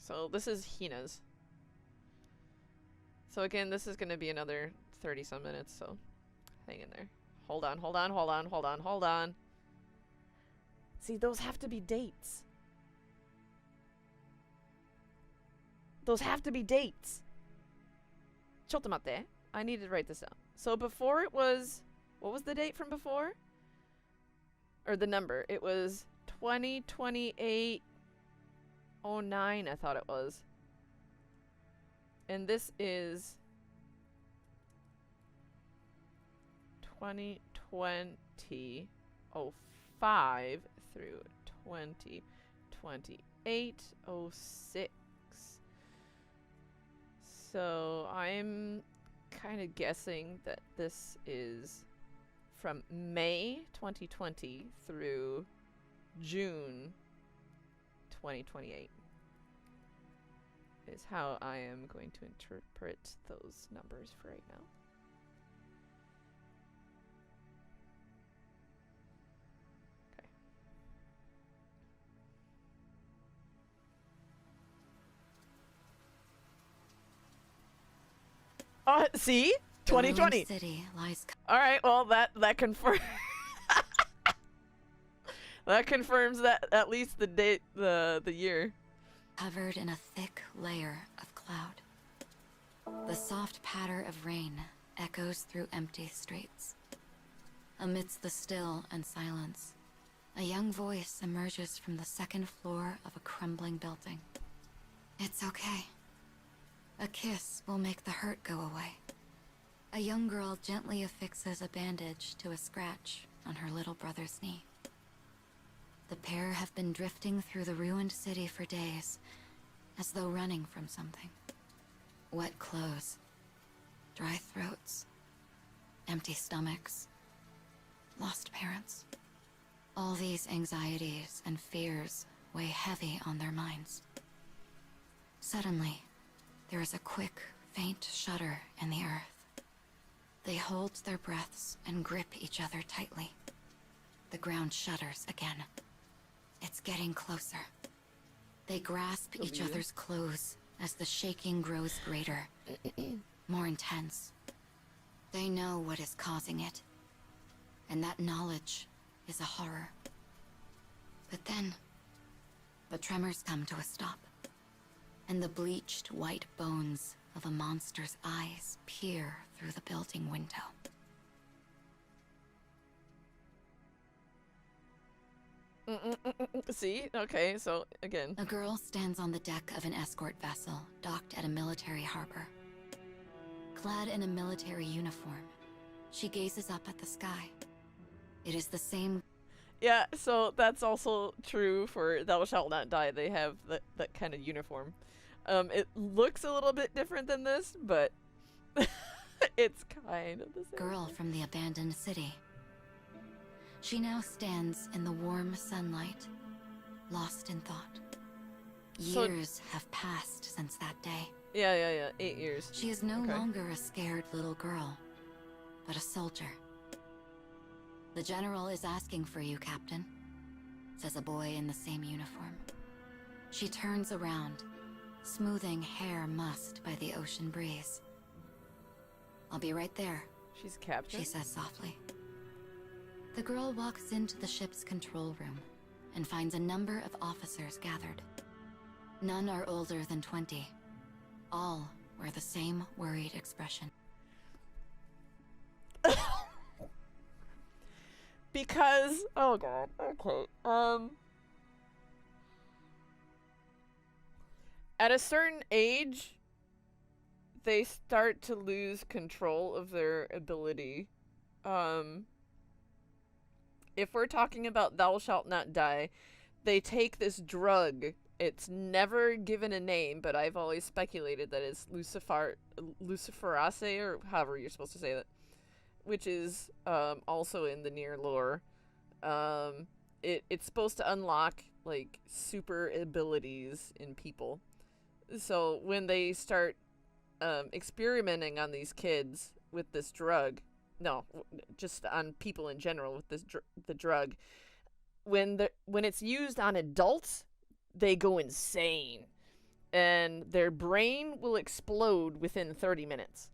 So this is Hina's. So again, this is going to be another 30 some minutes, so hang in there. Hold on, hold on, hold on, hold on, hold on. See, those have to be dates. Those have to be dates. Chotomate. I need to write this down. So before it was, what was the date from before? Or the number? It was 202809, I thought it was. And this is 2005 through 202806. So I'm kind of guessing that this is from May 2020 through June 2028 is how I am going to interpret those numbers for right now. See? 2020. City lies. All right, well that confirms that confirms that at least the date, the year. Covered in a thick layer of cloud. The soft patter of rain echoes through empty streets. Amidst the still and silence, a young voice emerges from the second floor of a crumbling building. It's okay. A kiss will make the hurt go away. A young girl gently affixes a bandage to a scratch on her little brother's knee. The pair have been drifting through the ruined city for days, as though running from something. Wet clothes, dry throats, empty stomachs, lost parents. All these anxieties and fears weigh heavy on their minds. Suddenly, there is a quick, faint shudder in the earth. They hold their breaths and grip each other tightly. The ground shudders again. It's getting closer. They grasp each other's clothes as the shaking grows greater, more intense. They know what is causing it, and that knowledge is a horror. But then, the tremors come to a stop, and the bleached white bones of a monster's eyes peer through the building window. See? Okay, so again. A girl stands on the deck of an escort vessel docked at a military harbor. Clad in a military uniform, she gazes up at the sky. It is the same. Yeah, so that's also true for Thou Shalt Not Die. They have that kind of uniform. It looks a little bit different than this, but it's kind of the same. Girl from the abandoned city. She now stands in the warm sunlight, lost in thought. Years have passed since that day. Yeah. 8 years. She is no longer a scared little girl, but a soldier. The general is asking for you, Captain, says a boy in the same uniform. She turns around, smoothing hair mussed by the ocean breeze. I'll be right there, She's captain? she says softly. The girl walks into the ship's control room and finds a number of officers gathered. None are older than 20. All wear the same worried expression. Because, oh god, okay. At a certain age, they start to lose control of their ability. If we're talking about Thou Shalt Not Die, they take this drug. It's never given a name, but I've always speculated that it's Luciferase, or however you're supposed to say that, which is also in the NieR lore. It's supposed to unlock like super abilities in people. So when they start experimenting on these kids with this drug, no, just on people in general with this the drug, when it's used on adults, they go insane. and their brain will explode within 30 minutes.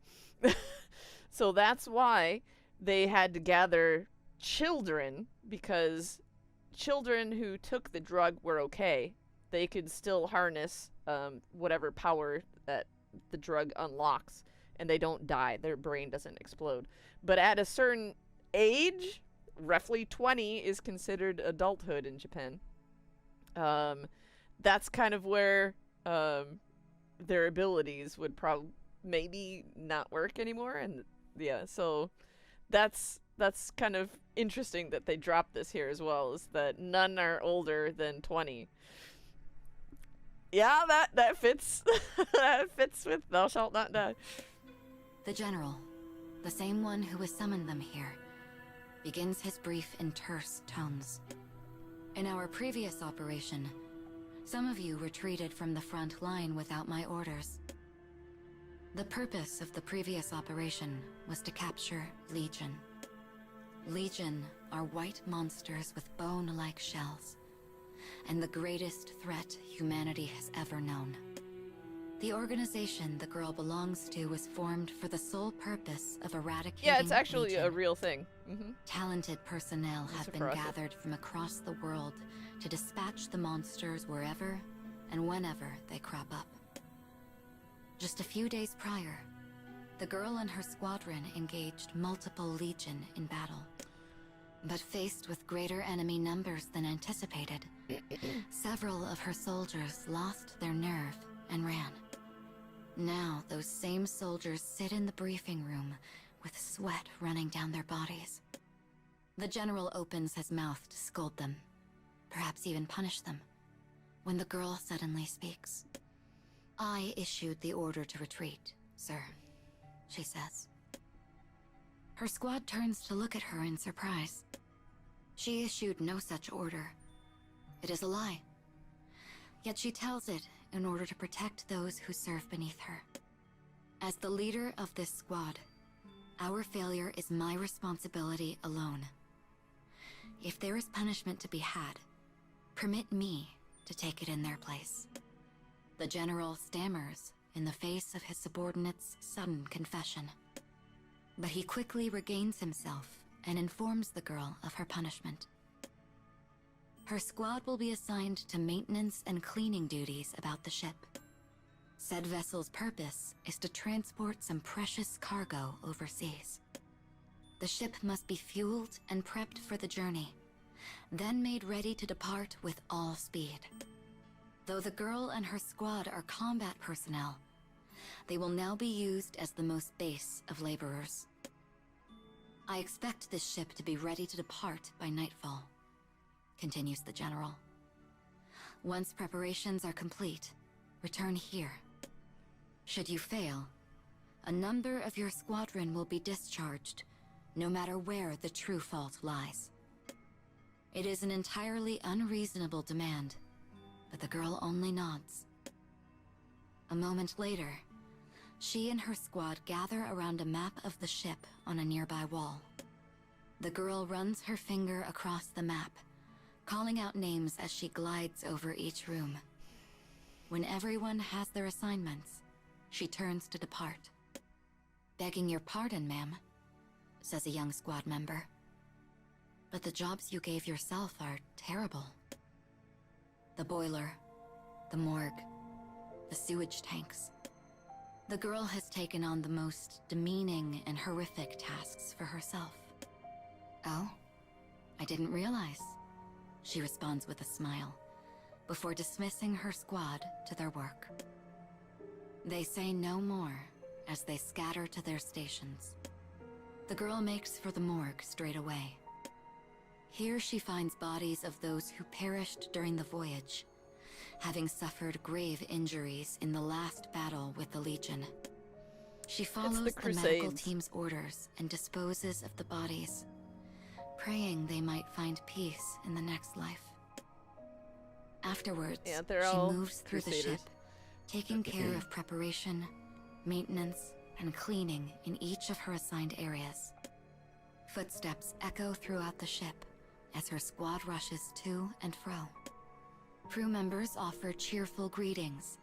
So that's why they had to gather children, because children who took the drug were okay. They could still harness whatever power that the drug unlocks, and they don't die. Their brain doesn't explode. But at a certain age, roughly 20 is considered adulthood in Japan. That's kind of where their abilities would probably maybe not work anymore, and yeah, so that's kind of interesting that they dropped this here as well, is that none are older than 20. Yeah, that fits. That fits with thou shalt not die. The general, the same one who has summoned them here, begins his brief in terse tones. In our previous operation, some of you retreated from the front line without my orders. The purpose of the previous operation was to capture Legion. Legion are white monsters with bone-like shells, and the greatest threat humanity has ever known. The organization the girl belongs to was formed for the sole purpose of eradicating Yeah, it's actually Legion. a real thing. Mm-hmm. Talented personnel have been impressive. gathered from across the world to dispatch the monsters wherever and whenever they crop up. Just a few days prior, the girl and her squadron engaged multiple Legion in battle. But faced with greater enemy numbers than anticipated, several of her soldiers lost their nerve and ran. Now those same soldiers sit in the briefing room with sweat running down their bodies. The general opens his mouth to scold them, perhaps even punish them, when the girl suddenly speaks. "I issued the order to retreat, sir," she says. Her squad turns to look at her in surprise. She issued no such order. It is a lie. Yet she tells it in order to protect those who serve beneath her. As the leader of this squad, our failure is my responsibility alone. If there is punishment to be had, permit me to take it in their place. The general stammers in the face of his subordinate's sudden confession. But he quickly regains himself and informs the girl of her punishment. Her squad will be assigned to maintenance and cleaning duties about the ship. Said vessel's purpose is to transport some precious cargo overseas. The ship must be fueled and prepped for the journey, then made ready to depart with all speed. Though the girl and her squad are combat personnel, they will now be used as the most base of laborers. I expect this ship to be ready to depart by nightfall, continues the general. Once preparations are complete, return here. Should you fail, a number of your squadron will be discharged, no matter where the true fault lies. It is an entirely unreasonable demand, but the girl only nods. A moment later, she and her squad gather around a map of the ship on a nearby wall. The girl runs her finger across the map, calling out names as she glides over each room. When everyone has their assignments, she turns to depart. "Begging your pardon, ma'am," says a young squad member. "But the jobs you gave yourself are terrible. The boiler, the morgue, the sewage tanks. The girl has taken on the most demeaning and horrific tasks for herself." "Oh, I didn't realize," she responds with a smile, before dismissing her squad to their work. They say no more as they scatter to their stations. The girl makes for the morgue straight away. Here she finds bodies of those who perished during the voyage, having suffered grave injuries in the last battle with the Legion. She follows the medical team's orders and disposes of the bodies, praying they might find peace in the next life. Afterwards, Yeah, she moves through the Crusaders. ship, taking care of preparation, maintenance, and cleaning in each of her assigned areas. Footsteps echo throughout the ship as her squad rushes to and fro. Crew members offer cheerful greetings,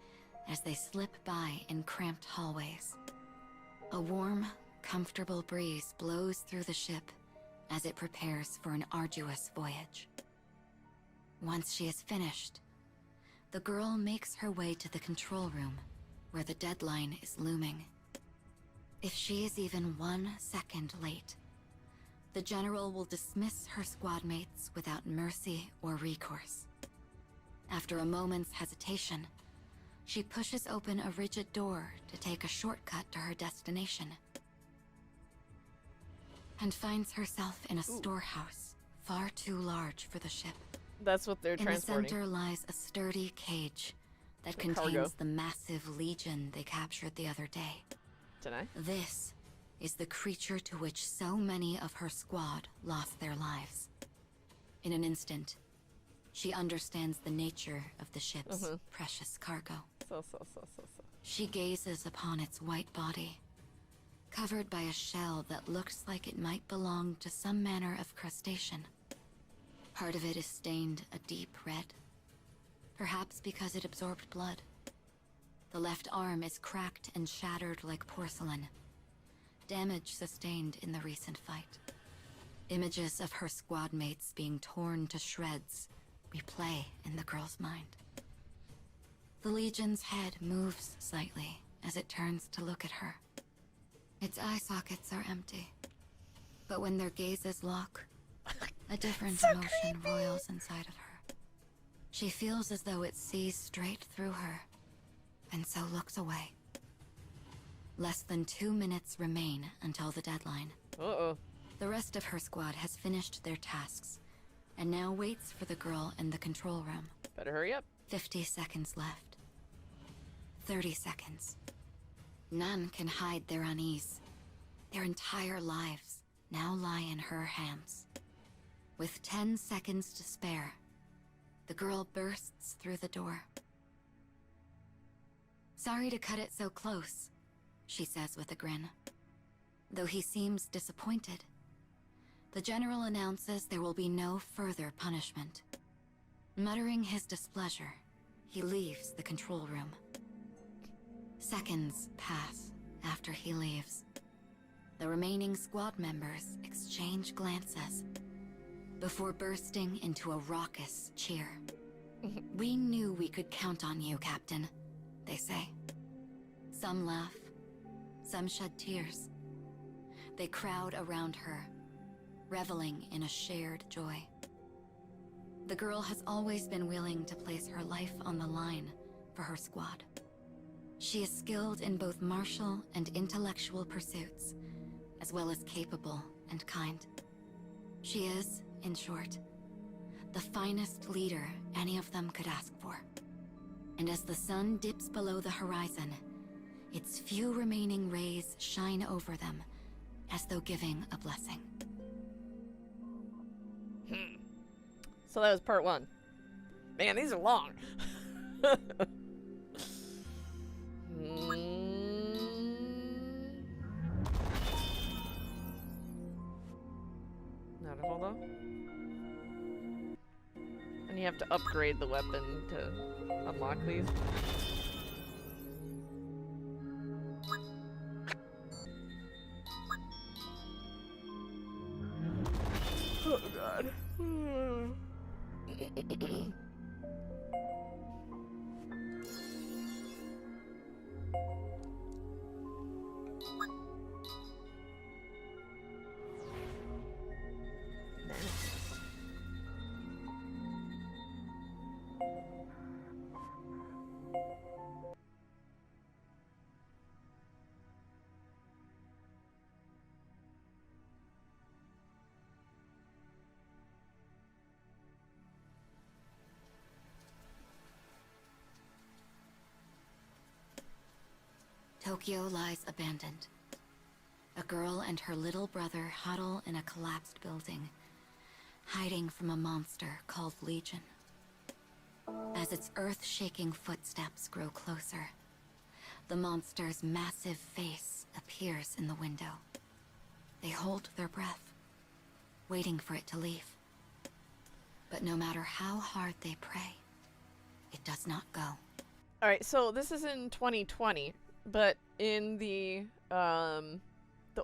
as they slip by in cramped hallways. A warm, comfortable breeze blows through the ship as it prepares for an arduous voyage. Once she is finished, the girl makes her way to the control room, where the deadline is looming. If she is even 1 second late, the general will dismiss her squad mates without mercy or recourse. After a moment's hesitation, she pushes open a rigid door to take a shortcut to her destination, and finds herself in a storehouse far too large for the ship. That's what they're In the transporting. center lies a sturdy cage that The contains cargo. the massive legion they captured the other day. Didn't I? This is the creature to which so many of her squad lost their lives. In an instant, she understands the nature of the ship's precious cargo. So. She gazes upon its white body, covered by a shell that looks like it might belong to some manner of crustacean. Part of it is stained a deep red, perhaps because it absorbed blood. The left arm is cracked and shattered like porcelain, damage sustained in the recent fight. Images of her squad mates being torn to shreds replay in the girl's mind. The Legion's head moves slightly as it turns to look at her. Its eye sockets are empty, but when their gazes lock, a different emotion roils inside of her. She feels as though it sees straight through her, and so looks away. Less than 2 minutes remain until the deadline. Uh-oh. The rest of her squad has finished their tasks, and now waits for the girl in the control room. Better hurry up. 50 seconds left. 30 seconds. None can hide their unease. Their entire lives now lie in her hands. With 10 seconds to spare, the girl bursts through the door. "Sorry to cut it so close," she says with a grin. Though he seems disappointed, the general announces there will be no further punishment. Muttering his displeasure, he leaves the control room. Seconds pass after he leaves. The remaining squad members exchange glances before bursting into a raucous cheer. "We knew we could count on you, Captain," they say. Some laugh, some shed tears. They crowd around her, reveling in a shared joy. The girl has always been willing to place her life on the line for her squad. She is skilled in both martial and intellectual pursuits, as well as capable and kind. She is, in short, the finest leader any of them could ask for. And as the sun dips below the horizon, its few remaining rays shine over them, as though giving a blessing. So that was part 1. Man, these are long. Now to hold on. And you have to upgrade the weapon to unlock these. Oh god. Tokyo lies abandoned. A girl and her little brother huddle in a collapsed building, hiding from a monster called Legion. As its earth-shaking footsteps grow closer, the monster's massive face appears in the window. They hold their breath, waiting for it to leave. But no matter how hard they pray, it does not go. All right, so this is in 2020, but in the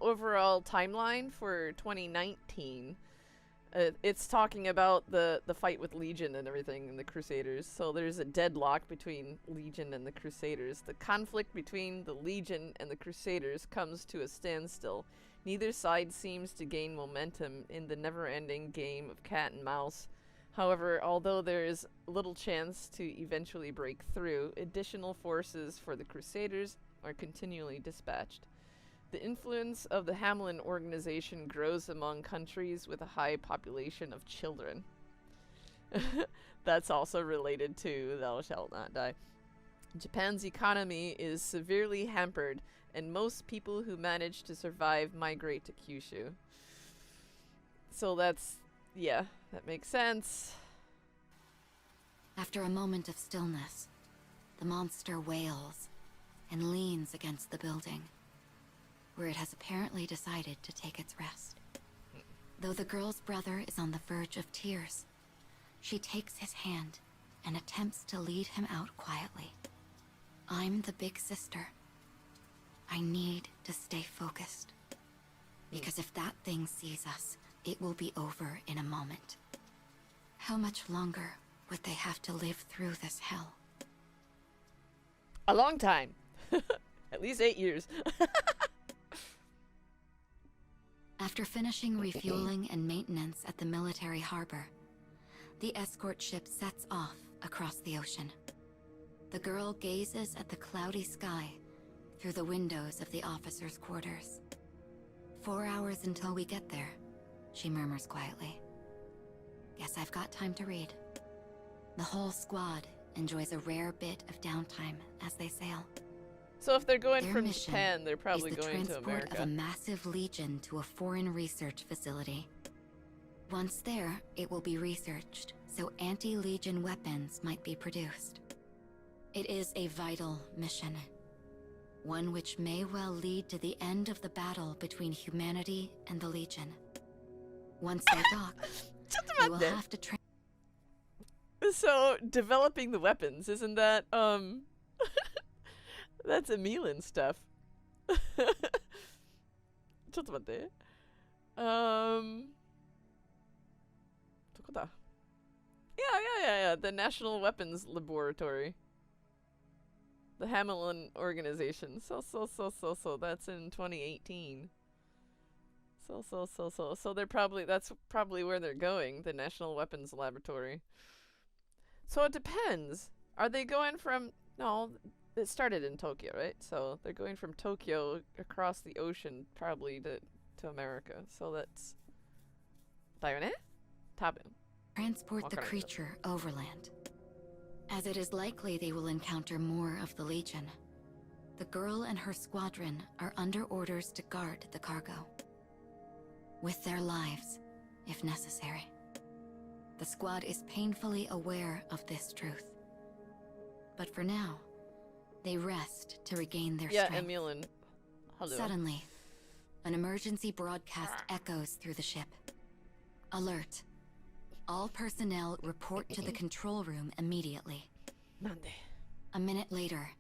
overall timeline for 2019, it's talking about the fight with Legion and everything and the Crusaders. So there's a deadlock between Legion and the Crusaders. The conflict between the Legion and the Crusaders comes to a standstill. Neither side seems to gain momentum in the never-ending game of cat and mouse. However, although there is little chance to eventually break through, additional forces for the Crusaders are continually dispatched. The influence of the Hamelin organization grows among countries with a high population of children. That's also related to Thou Shalt Not Die. Japan's economy is severely hampered, and most people who manage to survive migrate to Kyushu. So that's, yeah, that makes sense. After a moment of stillness, the monster wails and leans against the building, where it has apparently decided to take its rest. Though the girl's brother is on the verge of tears, she takes his hand and attempts to lead him out quietly. I'm the big sister. I need to stay focused. Because if that thing sees us, it will be over in a moment. How much longer would they have to live through this hell? A long time. At least 8 years. After finishing refueling and maintenance at the military harbor, the escort ship sets off across the ocean. The girl gazes at the cloudy sky through the windows of the officers' quarters. 4 hours until we get there, she murmurs quietly. Guess I've got time to read. The whole squad enjoys a rare bit of downtime as they sail. So if they're going Their from mission Japan, they're probably is the going to transport America. of a massive legion to a foreign research facility. Once there, it will be researched, so anti-legion weapons might be produced. It is a vital mission, one which may well lead to the end of the battle between humanity and the Legion. Once they dock, they will have to train. So developing the weapons, isn't that that's Emilan stuff. ちょっと待って。どこだ? Yeah. The National Weapons Laboratory. The Hamelin organization. So. That's in 2018. So they're probably, that's probably where they're going. The National Weapons Laboratory. So it depends. Are they going from, no, it started in Tokyo, right? So they're going from Tokyo across the ocean probably to America. So that's だよね? 多分. Transport the creature overland. As it is likely they will encounter more of the Legion, the girl and her squadron are under orders to guard the cargo. With their lives, if necessary. The squad is painfully aware of this truth. But for now, they rest to regain their strength. Yeah, Emilan. Hello. Suddenly, an emergency broadcast echoes through the ship. Alert. All personnel report to the control room immediately. Nande. A minute later,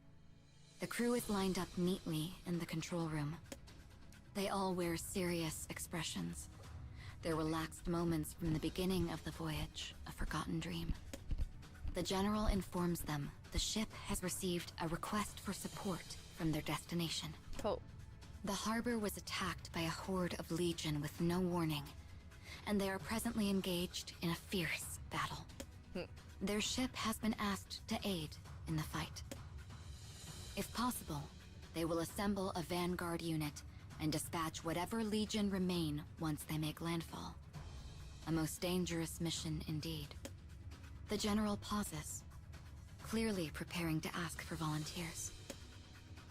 the crew is lined up neatly in the control room. They all wear serious expressions. Their relaxed moments from the beginning of the voyage, a forgotten dream. The general informs them the ship has received a request for support from their destination. Oh. The harbor was attacked by a horde of Legion with no warning, and they are presently engaged in a fierce battle. Their ship has been asked to aid in the fight. If possible, they will assemble a vanguard unit and dispatch whatever Legion remain once they make landfall. A most dangerous mission indeed. The general pauses, clearly preparing to ask for volunteers.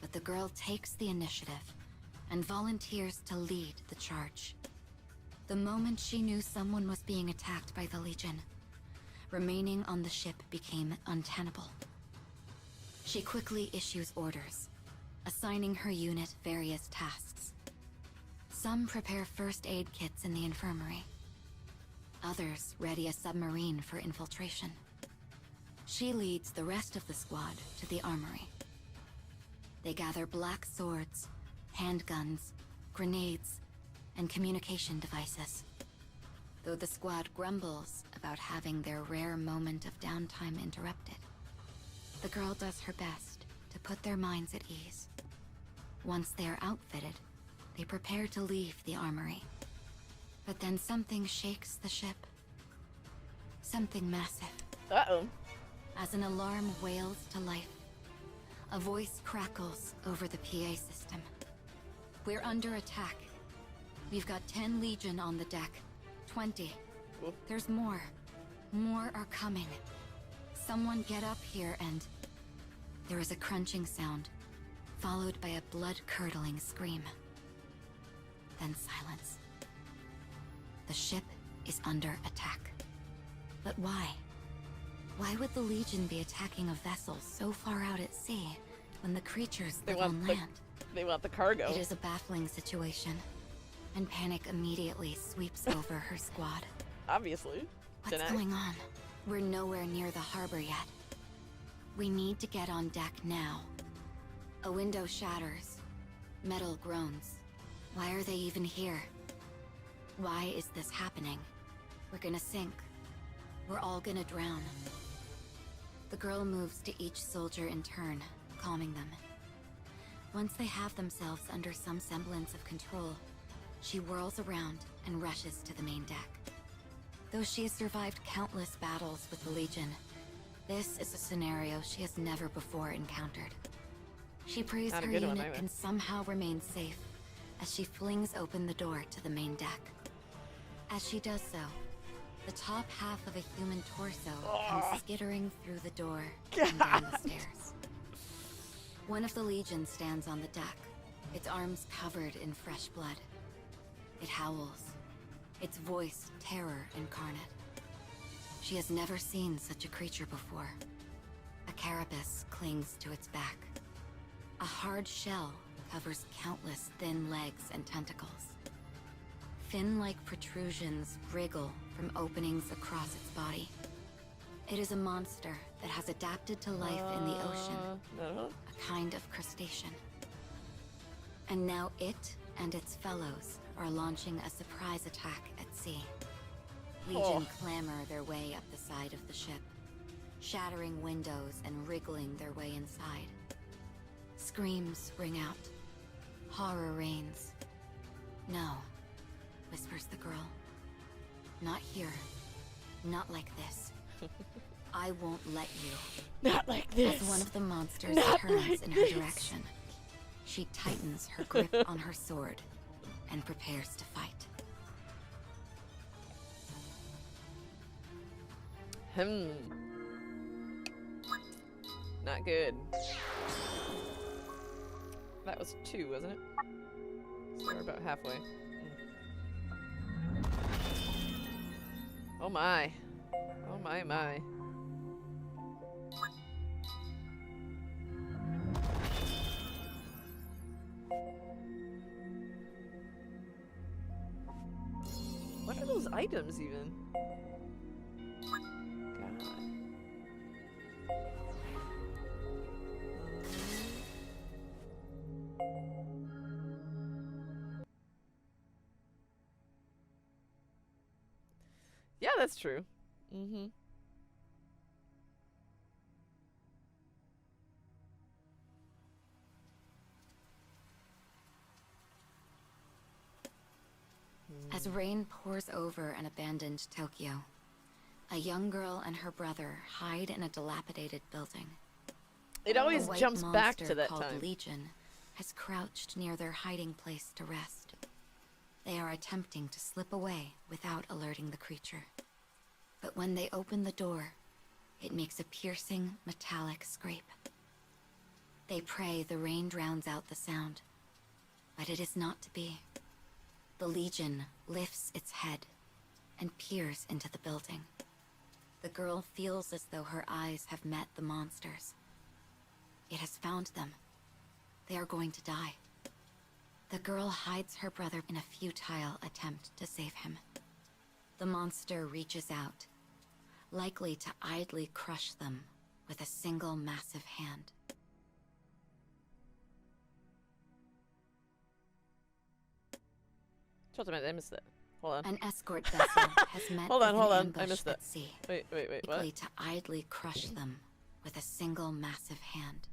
But the girl takes the initiative and volunteers to lead the charge. The moment she knew someone was being attacked by the Legion, remaining on the ship became untenable. She quickly issues orders, assigning her unit various tasks. Some prepare first aid kits in the infirmary. Others ready a submarine for infiltration. She leads the rest of the squad to the armory. They gather black swords, handguns, grenades, and communication devices. Though the squad grumbles about having their rare moment of downtime interrupted, the girl does her best to put their minds at ease. Once they are outfitted, they prepare to leave the armory. But then something shakes the ship. Something massive. Uh-oh. As an alarm wails to life, a voice crackles over the PA system. We're under attack. We've got 10 Legion on the deck. 20. Oof. There's more. More are coming. Someone get up here and... There is a crunching sound, followed by a blood-curdling scream. Then silence. The ship is under attack. But why? Why would the Legion be attacking a vessel so far out at sea when the creatures live on land? They want the cargo. It is a baffling situation, and panic immediately sweeps over her squad. Obviously. What's going on? We're nowhere near the harbor yet. We need to get on deck now. A window shatters. Metal groans. Why are they even here? Why is this happening? We're gonna sink. We're all gonna drown. The girl moves to each soldier in turn, calming them. Once they have themselves under some semblance of control, she whirls around and rushes to the main deck. Though she has survived countless battles with the Legion, this is a scenario she has never before encountered. She prays her unit can somehow remain safe as she flings open the door to the main deck. As she does so, the top half of a human torso comes skittering through the door and down the stairs. One of the Legion stands on the deck, its arms covered in fresh blood. It howls, its voice terror incarnate. She has never seen such a creature before. A carapace clings to its back. A hard shell covers countless thin legs and tentacles. Fin-like protrusions wriggle from openings across its body. It is a monster that has adapted to life in the ocean, a kind of crustacean. And now it and its fellows are launching a surprise attack at sea. Legion clamber their way up the side of the ship, shattering windows and wriggling their way inside. Screams ring out. Horror reigns. No, whispers the girl. Not here. Not like this. I won't let you. Not like this. As one of the monsters Not turns like in her this. direction, she tightens her grip on her sword and prepares to fight. Not good. That was 2, wasn't it? So we're about halfway. Oh my. Oh my my. What are those items even? God. Yeah, that's true. Mm-hmm. As rain pours over an abandoned Tokyo, a young girl and her brother hide in a dilapidated building. It always A white jumps back to monster that called time. Legion has crouched near their hiding place to rest. They are attempting to slip away without alerting the creature. But when they open the door, it makes a piercing, metallic scrape. They pray the rain drowns out the sound, but it is not to be. The Legion lifts its head and peers into the building. The girl feels as though her eyes have met the monsters. It has found them. They are going to die. The girl hides her brother in a futile attempt to save him. The monster reaches out, likely to idly crush them with a single massive hand. Just a minute, I missed that. Hold on. An escort vessel has met Hold on, with hold an on. I ambush missed that. at sea, Wait, what? likely to idly crush them with a single massive hand.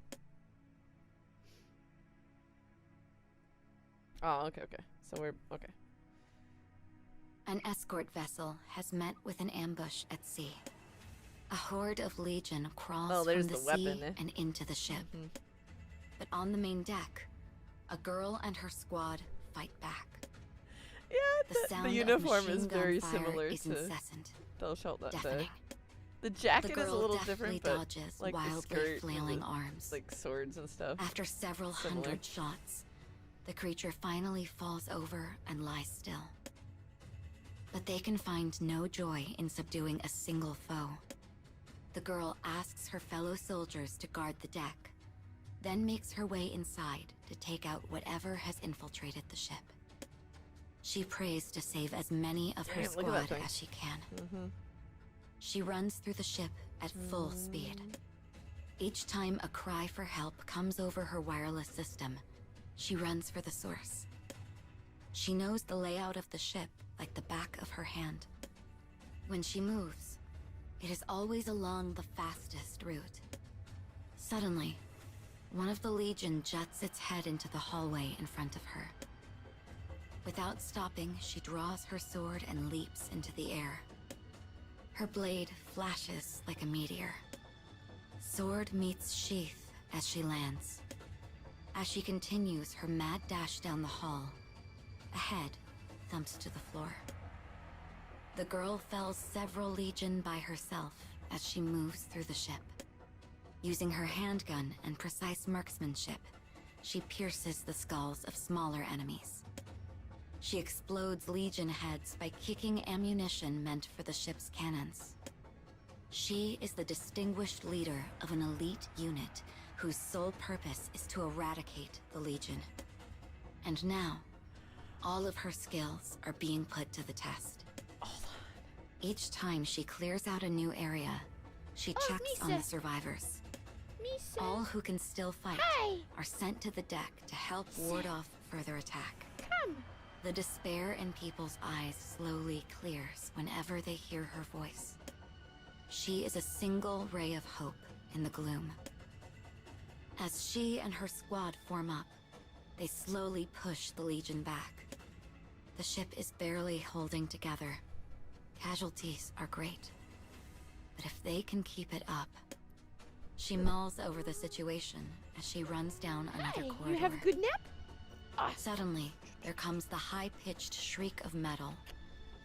Oh, okay. So we're okay. An escort vessel has met with an ambush at sea. A horde of Legion crawls from the sea and into the ship. But on the main deck, a girl and her squad fight back. Yeah, the uniform is very similar to incessant, deafening. The jacket is a little different, but dodges like wildly the skirt, flailing arms. like swords and stuff. After several hundred shots, the creature finally falls over and lies still. But they can find no joy in subduing a single foe. The girl asks her fellow soldiers to guard the deck, then makes her way inside to take out whatever has infiltrated the ship. She prays to save as many of her squad as she can. She runs through the ship at full speed. Each time a cry for help comes over her wireless system, she runs for the source. She knows the layout of the ship like the back of her hand. When she moves, it is always along the fastest route. Suddenly, one of the Legion juts its head into the hallway in front of her. Without stopping, she draws her sword and leaps into the air. Her blade flashes like a meteor. Sword meets sheath as she lands. As she continues her mad dash down the hall, a head thumps to the floor. The girl fells several Legion by herself as she moves through the ship. Using her handgun and precise marksmanship, she pierces the skulls of smaller enemies. She explodes Legion heads by kicking ammunition meant for the ship's cannons. She is the distinguished leader of an elite unit whose sole purpose is to eradicate the Legion. And now, all of her skills are being put to the test. Each time she clears out a new area, she checks on the survivors. All who can still fight are sent to the deck to help ward off further attack. The despair in people's eyes slowly clears whenever they hear her voice. She is a single ray of hope in the gloom. As she and her squad form up, they slowly push the Legion back. The ship is barely holding together. Casualties are great. But if they can keep it up... She mulls over the situation as she runs down another corridor. You have a good nap? Suddenly, there comes the high-pitched shriek of metal,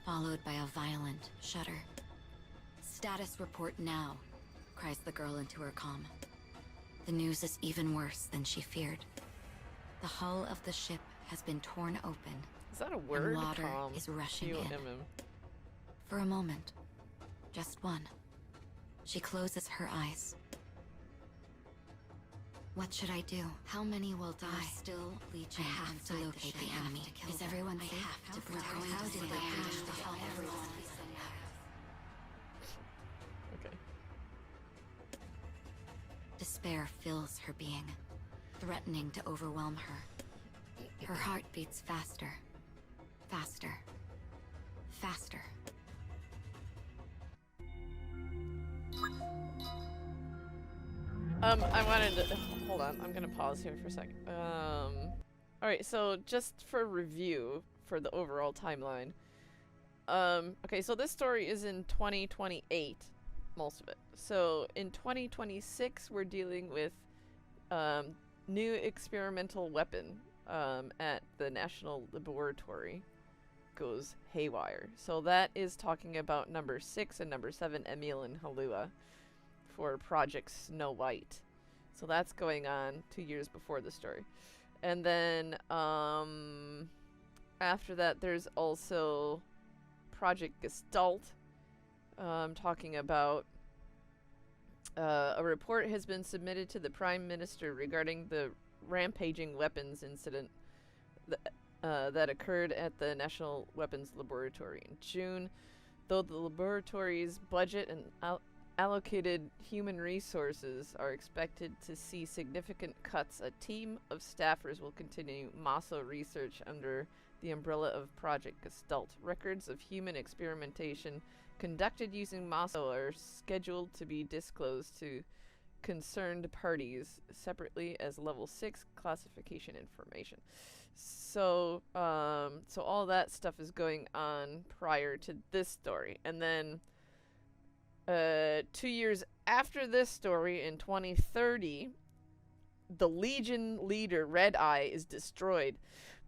followed by a violent shudder. "Status report now," cries the girl into her comm. The news is even worse than she feared. The hull of the ship has been torn open. Is that a word? And water is rushing in. For a moment, just one, she closes her eyes. What should I do? How many will die? Still Legion. I have to locate the enemy. Is everyone safe? I have to protect everyone. Okay. Despair fills her being, threatening to overwhelm her. Her heart beats faster, faster, faster. I wanted to hold on. I'm gonna pause here for a second. All right. So just for review for the overall timeline. Okay. So this story is in 2028, most of it. So in 2026, we're dealing with new experimental weapon at the National Laboratory goes haywire. So that is talking about number 6 and number 7, Emil and Halua, for Project Snow White. So that's going on 2 years before the story. And then after that there's also Project Gestalt, talking about a report has been submitted to the Prime Minister regarding the rampaging weapons incident that occurred at the National Weapons Laboratory in June. Though the laboratory's budget and allocated human resources are expected to see significant cuts. A team of staffers will continue Maso research under the umbrella of Project Gestalt. Records of human experimentation conducted using Maso are scheduled to be disclosed to concerned parties separately as level 6 classification information. So all that stuff is going on prior to this story. And then 2 years after this story, in 2030, the Legion leader, Red Eye, is destroyed.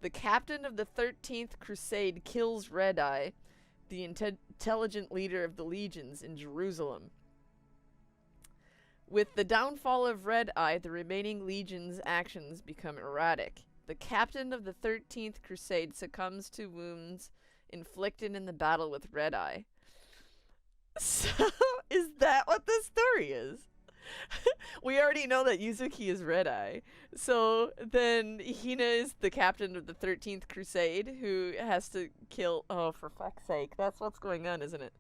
The captain of the 13th Crusade kills Red Eye, the intelligent leader of the legions in Jerusalem. With the downfall of Red Eye, the remaining legions' actions become erratic. The captain of the 13th Crusade succumbs to wounds inflicted in the battle with Red Eye. So, is that what this story is? We already know that Yuzuki is Red Eye. So then Hina is the captain of the 13th Crusade who has to kill... Oh, for fuck's sake. That's what's going on, isn't it?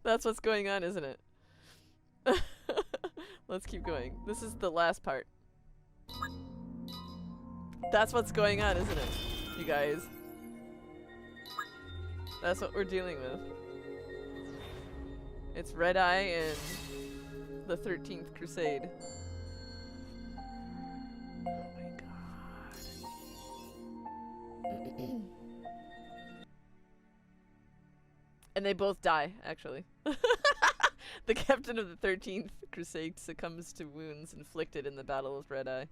That's what's going on, isn't it? Let's keep going. This is the last part. That's what's going on, isn't it, you guys? That's what we're dealing with. It's Red Eye and the 13th Crusade. Oh my god. And they both die, actually. The captain of the 13th Crusade succumbs to wounds inflicted in the battle with Red Eye.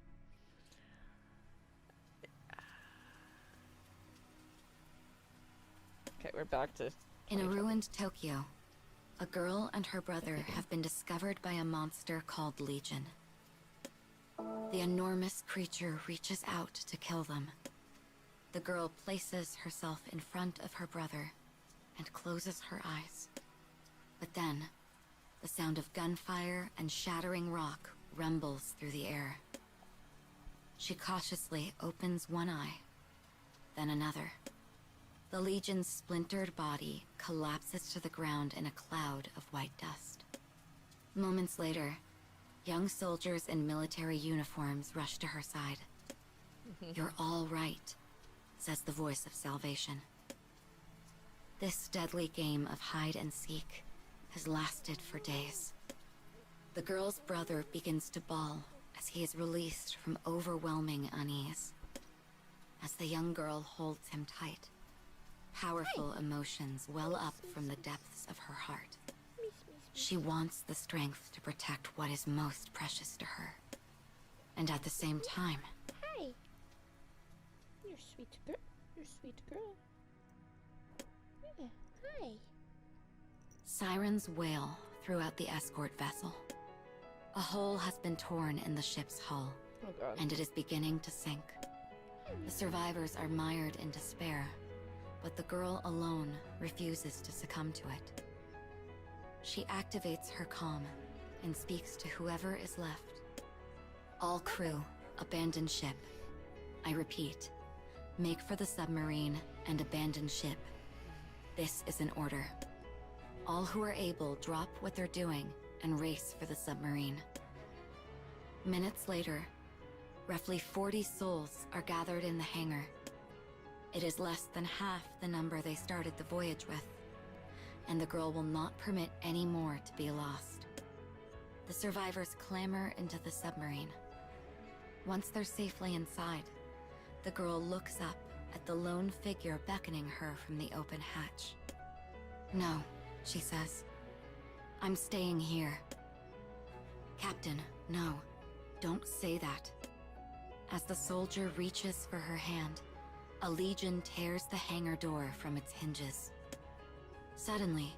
Okay, we're back to... In a ruined Tokyo, a girl and her brother have been discovered by a monster called Legion. The enormous creature reaches out to kill them. The girl places herself in front of her brother and closes her eyes. But then, the sound of gunfire and shattering rock rumbles through the air. She cautiously opens one eye, then another. The Legion's splintered body collapses to the ground in a cloud of white dust. Moments later, young soldiers in military uniforms rush to her side. "You're all right," says the voice of salvation. This deadly game of hide and seek has lasted for days. The girl's brother begins to bawl as he is released from overwhelming unease. As the young girl holds him tight, powerful emotions well up from the depths of her heart. She wants the strength to protect what is most precious to her. And at the same time... Hi. You're sweet girl. You're sweet girl. Yeah, hi. Sirens wail throughout the escort vessel. A hole has been torn in the ship's hull, Oh god. and it is beginning to sink. The survivors are mired in despair, but the girl alone refuses to succumb to it. She activates her comm and speaks to whoever is left. All crew, abandon ship. I repeat, make for the submarine and abandon ship. This is an order. All who are able drop what they're doing and race for the submarine. Minutes later, roughly 40 souls are gathered in the hangar. It is less than half the number they started the voyage with, and the girl will not permit any more to be lost. The survivors clamber into the submarine. Once they're safely inside, the girl looks up at the lone figure beckoning her from the open hatch. "No," she says. "I'm staying here." "Captain, no. Don't say that." As the soldier reaches for her hand, a Legion tears the hangar door from its hinges. Suddenly,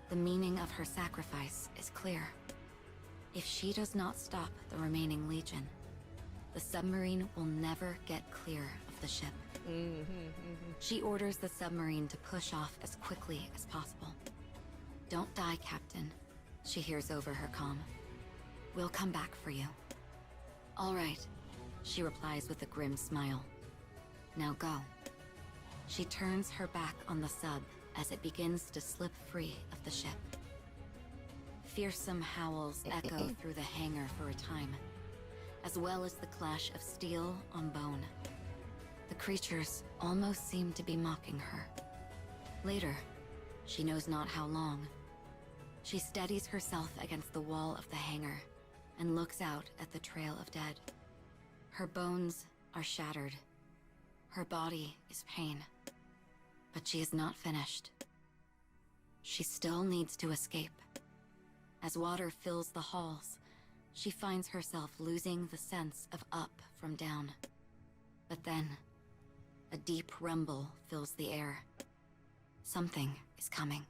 the meaning of her sacrifice is clear. If she does not stop the remaining Legion, the submarine will never get clear of the ship. She orders the submarine to push off as quickly as possible. "Don't die, Captain," she hears over her comm. "We'll come back for you." "All right," she replies with a grim smile. "Now go." She turns her back on the sub as it begins to slip free of the ship. Fearsome howls echo through the hangar for a time, as well as the clash of steel on bone. The creatures almost seem to be mocking her. Later, she knows not how long, she steadies herself against the wall of the hangar and looks out at the trail of dead. Her bones are shattered. Her body is pain. But she is not finished. She still needs to escape. As water fills the halls, she finds herself losing the sense of up from down. But then, a deep rumble fills the air. Something is coming.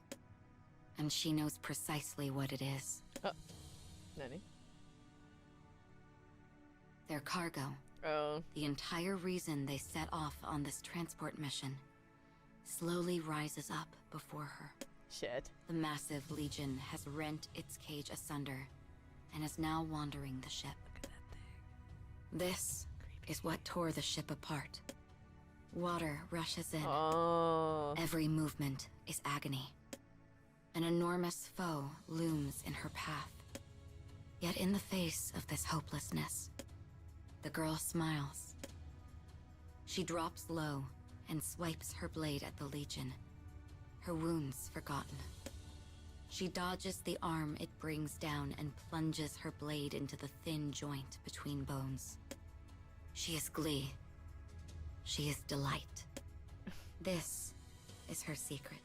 And she knows precisely what it is. Oh. Nanny? Their cargo. Oh. The entire reason they set off on this transport mission slowly rises up before her. Shit. The massive Legion has rent its cage asunder and is now wandering the ship. Look at that thing. This is what tore the ship apart. Water rushes in. Oh. Every movement is agony. An enormous foe looms in her path. Yet in the face of this hopelessness, the girl smiles. She drops low and swipes her blade at the Legion, her wounds forgotten. She dodges the arm it brings down and plunges her blade into the thin joint between bones. She is glee. She is delight. This is her secret.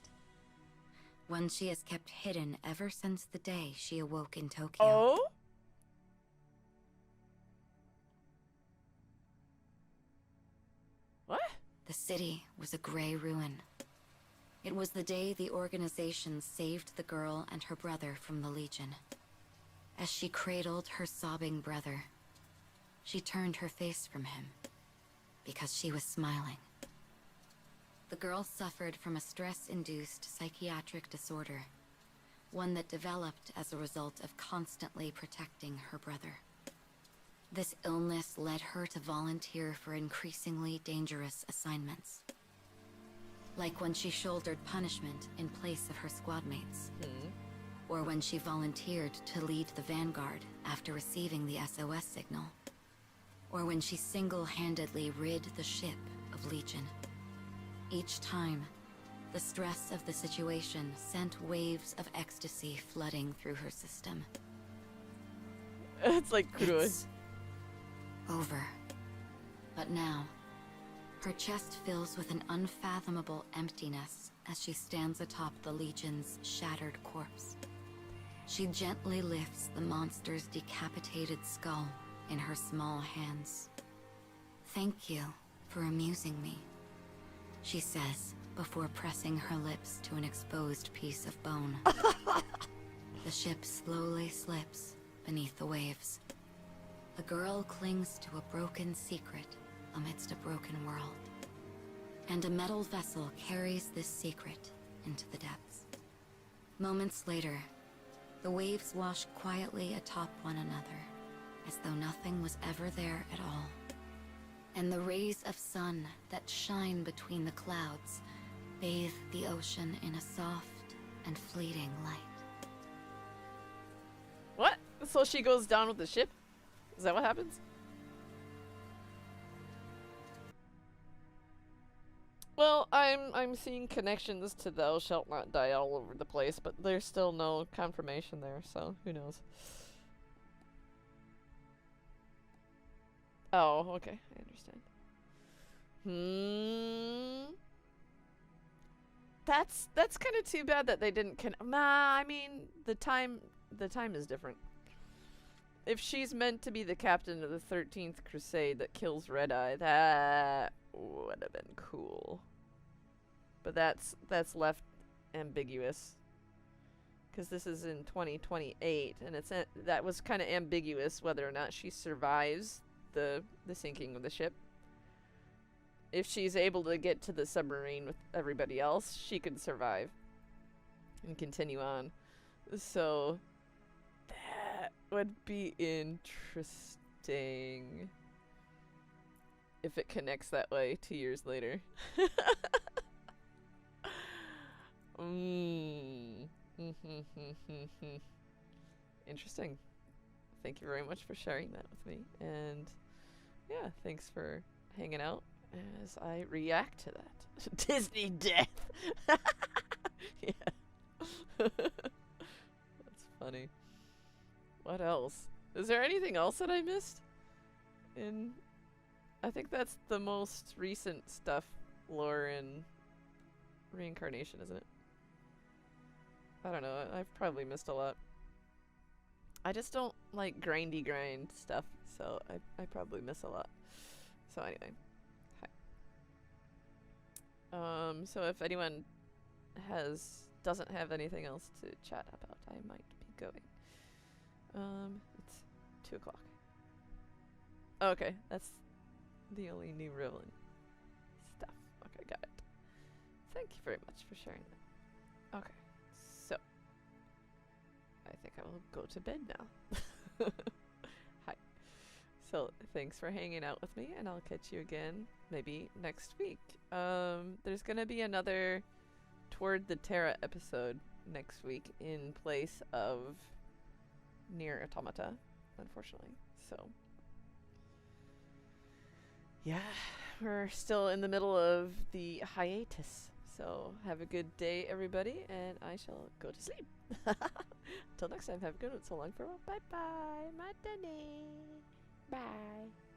One she has kept hidden ever since the day she awoke in Tokyo. Oh? What? The city was a gray ruin. It was the day the organization saved the girl and her brother from the Legion. As she cradled her sobbing brother, she turned her face from him because she was smiling. The girl suffered from a stress-induced psychiatric disorder, one that developed as a result of constantly protecting her brother. This illness led her to volunteer for increasingly dangerous assignments. Like when she shouldered punishment in place of her squad mates. Or when she volunteered to lead the Vanguard after receiving the SOS signal. Or when she single-handedly rid the ship of Legion. Each time, the stress of the situation sent waves of ecstasy flooding through her system. It's like Kuroi. It's over. But now, her chest fills with an unfathomable emptiness as she stands atop the Legion's shattered corpse. She gently lifts the monster's decapitated skull in her small hands. "Thank you for amusing me," she says before pressing her lips to an exposed piece of bone. The ship slowly slips beneath the waves. The girl clings to a broken secret amidst a broken world. And a metal vessel carries this secret into the depths. Moments later, the waves wash quietly atop one another, as though nothing was ever there at all. And the rays of sun that shine between the clouds bathe the ocean in a soft and fleeting light. What? So she goes down with the ship? Is that what happens? Well, I'm seeing connections to "Thou shalt not die" all over the place, but there's still no confirmation there, so who knows? Oh, okay, I understand. That's kind of too bad that they didn't I mean, the time is different. If she's meant to be the captain of the 13th Crusade that kills Red Eye, that would have been cool. But that's left ambiguous. Because this is in 2028, and that was kind of ambiguous whether or not she survives the sinking of the ship. If she's able to get to the submarine with everybody else, she could survive and continue on. So that would be interesting if it connects that way 2 years later. interesting. Thank you very much for sharing that with me. And yeah, thanks for hanging out as I react to that. Disney death! Yeah. That's funny. What else? Is there anything else that I missed? I think that's the most recent stuff, lore and reincarnation, isn't it? I don't know. I've probably missed a lot. I just don't like grindy grind stuff, so I probably miss a lot. So anyway, hi. So if anyone doesn't have anything else to chat about, I might be going. It's 2 o'clock. Okay, that's the only new rule and stuff. Okay, got it. Thank you very much for sharing that. Okay, so I think I will go to bed now. Hi. So thanks for hanging out with me, and I'll catch you again maybe next week. There's gonna be another Toward the Terra episode next week in place of NieR Automata, unfortunately. So yeah, we're still in the middle of the hiatus. So have a good day, everybody, and I shall go to sleep. Until next time, have a good one. So long for a while. Bye bye. Matane. Bye.